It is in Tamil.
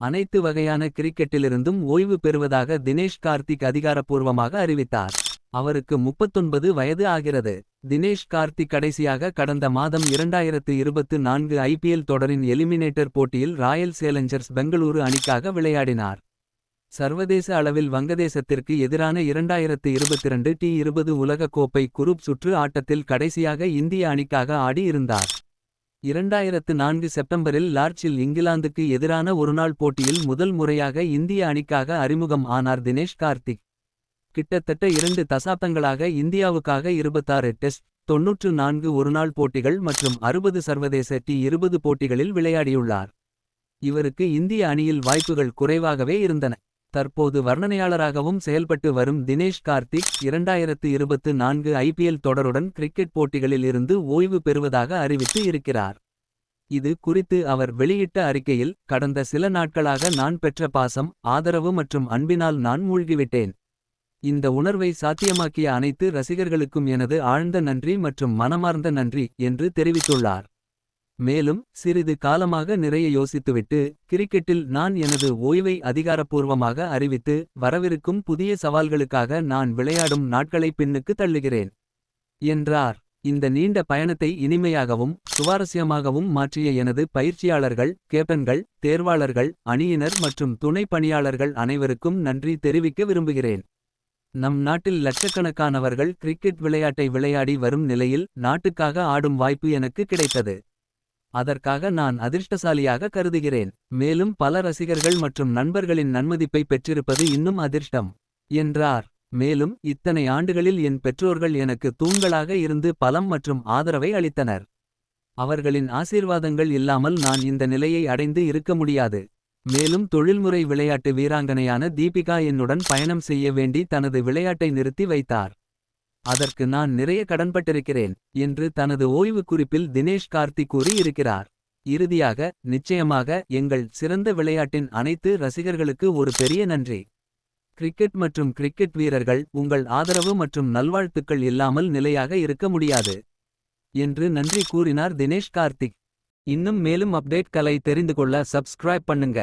அனைத்து வகையான கிரிக்கெட்டிலிருந்தும் ஓய்வு பெறுவதாக தினேஷ் கார்த்திக் அதிகாரப்பூர்வமாக அறிவித்தார். அவருக்கு 39 வயது ஆகிறது. தினேஷ் கார்த்திக் கடைசியாக கடந்த மாதம் 2024 ஐபிஎல் தொடரின் எலிமினேட்டர் போட்டியில் ராயல் சேலஞ்சர்ஸ் பெங்களூரு அணிக்காக விளையாடினார். சர்வதேச அளவில் வங்கதேசத்திற்கு எதிரான 2022 டி20 உலகக் கோப்பை குரூப் சுற்று ஆட்டத்தில் கடைசியாக இந்திய அணிக்காக ஆடி இருந்தார். 2004 செப்டம்பரில் லார்ட்ஸில் இங்கிலாந்துக்கு எதிரான ஒருநாள் போட்டியில் முதல் முறையாக இந்திய அணிக்காக அறிமுகம் ஆனார் தினேஷ் கார்த்திக். கிட்டத்தட்ட 2 தசாப்தங்களாக இந்தியாவுக்காக 26 டெஸ்ட், 94 ஒருநாள் போட்டிகள் மற்றும் 60 சர்வதேச டி20 போட்டிகளில் விளையாடியுள்ளார். இவருக்கு இந்திய அணியில் வாய்ப்புகள் குறைவாகவே இருந்தன. தற்போது வர்ணனையாளராகவும் செயல்பட்டு வரும் தினேஷ் கார்த்திக் 2024 ஐபிஎல் தொடருடன் கிரிக்கெட் போட்டிகளில் இருந்து ஓய்வு பெறுவதாக அறிவித்து இருக்கிறார். இது குறித்து அவர் வெளியிட்ட அறிக்கையில், கடந்த சில நாட்களாக நான் பெற்ற பாசம், ஆதரவு மற்றும் அன்பினால் நான் மூழ்கிவிட்டேன். இந்த உணர்வை சாத்தியமாக்கிய அனைத்து ரசிகர்களுக்கும் எனது ஆழ்ந்த நன்றி மற்றும் மனமார்ந்த நன்றி என்று தெரிவித்துள்ளார். மேலும், சிறிது காலமாக நிறைய யோசித்துவிட்டு, கிரிக்கெட்டில் நான் எனது ஓய்வை அதிகாரப்பூர்வமாக அறிவித்து, வரவிருக்கும் புதிய சவால்களுக்காக நான் விளையாடும் நாட்களை பின்னுக்கு தள்ளுகிறேன் என்றார். இந்த நீண்ட பயணத்தை இனிமையாகவும் சுவாரஸ்யமாகவும் மாற்றிய எனது பயிற்சியாளர்கள், கேப்டன்கள், தேர்வாளர்கள், அணியினர் மற்றும் துணை பணியாளர்கள் அனைவருக்கும் நன்றி தெரிவிக்க விரும்புகிறேன். நம் நாட்டில் லட்சக்கணக்கானவர்கள் கிரிக்கெட் விளையாட்டை விளையாடி வரும் நிலையில் நாட்டுக்காக ஆடும் வாய்ப்பு எனக்கு கிடைத்தது. அதற்காக நான் அதிர்ஷ்டசாலியாக கருதுகிறேன். மேலும் பல ரசிகர்கள் மற்றும் நண்பர்களின் நன்மதிப்பை பெற்றிருப்பது இன்னும் அதிர்ஷ்டம் என்றார். மேலும், இத்தனை ஆண்டுகளில் என் பெற்றோர்கள் எனக்கு தூண்களாக இருந்து பலம் மற்றும் ஆதரவை அளித்தனர். அவர்களின் ஆசீர்வாதங்கள் இல்லாமல் நான் இந்த நிலையை அடைந்து இருக்க முடியாது. மேலும் தொழில்முறை விளையாட்டு வீராங்கனையான தீபிகா என்னுடன் பயணம் செய்ய வேண்டி தனது விளையாட்டை நிறுத்தி வைத்தார். அதற்கு நான் நிறைய கடன்பட்டிருக்கிறேன் என்று தனது ஓய்வு குறிப்பில் தினேஷ் கார்த்திக் கூறி இருக்கிறார். இறுதியாக, நிச்சயமாக எங்கள் சிறந்த விளையாட்டின் அனைத்து ரசிகர்களுக்கு ஒரு பெரிய நன்றி. கிரிக்கெட் மற்றும் கிரிக்கெட் வீரர்கள், உங்கள் ஆதரவு மற்றும் நல்வாழ்த்துக்கள் இல்லாமல் நிலையாக இருக்க முடியாது என்று நன்றி கூறினார் தினேஷ் கார்த்திக். இன்னும் மேலும் அப்டேட்களை தெரிந்து கொள்ள சப்ஸ்கிரைப் பண்ணுங்க.